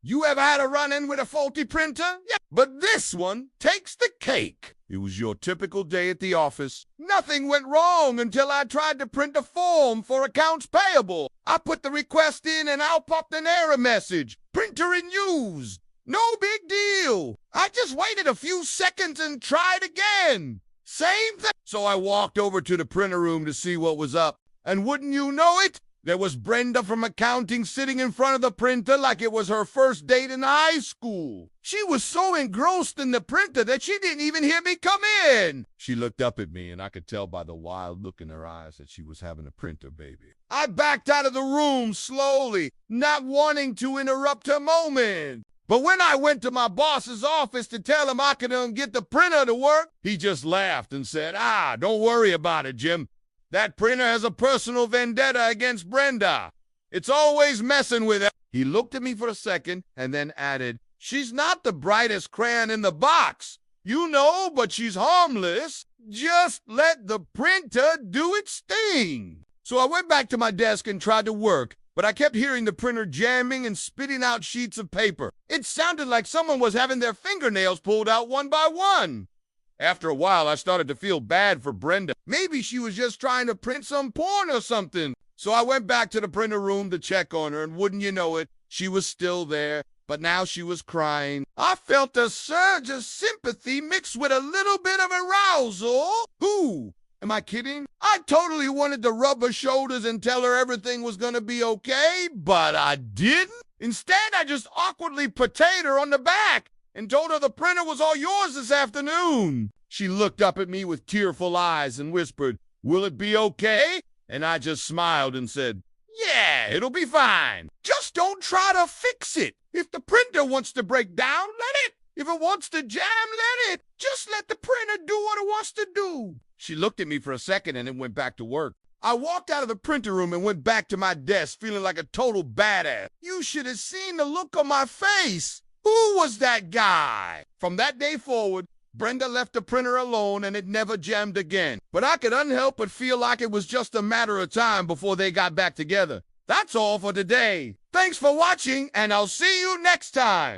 You ever had a run-in with a faulty printer? Yeah, but this one takes the cake. It was your typical day at the office. Nothing went wrong until I tried to print a form for accounts payable. I put the request in and out popped an error message. Printer in use. No big deal. I just waited a few seconds and tried again. Same thing. So I walked over to the printer room to see what was up. And wouldn't you know it, there was Brenda from accounting sitting in front of the printer like it was her first date in high school. She was so engrossed in the printer that she didn't even hear me come in. She looked up at me, and I could tell by the wild look in her eyes that she was having a printer baby. I backed out of the room slowly, not wanting to interrupt her moment. But when I went to my boss's office to tell him I could get the printer to work, he just laughed and said, don't worry about it, Jim. That printer has a personal vendetta against Brenda. It's always messing with her. He looked at me for a second and then added, she's not the brightest crayon in the box, but she's harmless. Just let the printer do its thing. So I went back to my desk and tried to work, but I kept hearing the printer jamming and spitting out sheets of paper. It sounded like someone was having their fingernails pulled out one by one. After a while, I started to feel bad for Brenda. Maybe she was just trying to print some porn or something. So I went back to the printer room to check on her, and wouldn't you know it, she was still there, but now she was crying. I felt a surge of sympathy mixed with a little bit of arousal. Who? Am I kidding? I totally wanted to rub her shoulders and tell her everything was gonna be okay, but I didn't. Instead, I just awkwardly patted her on the back and told her the printer was all yours this afternoon. She looked up at me with tearful eyes and whispered, will it be okay? And I just smiled and said, yeah, it'll be fine. Just don't try to fix it. If the printer wants to break down, let it. If it wants to jam, let it. Just let the printer do what it wants to do. She looked at me for a second and then went back to work. I walked out of the printer room and went back to my desk feeling like a total badass. You should have seen the look on my face. Who was that guy? From that day forward, Brenda left the printer alone and it never jammed again. But I could unhelp but feel like it was just a matter of time before they got back together. That's all for today. Thanks for watching, and I'll see you next time.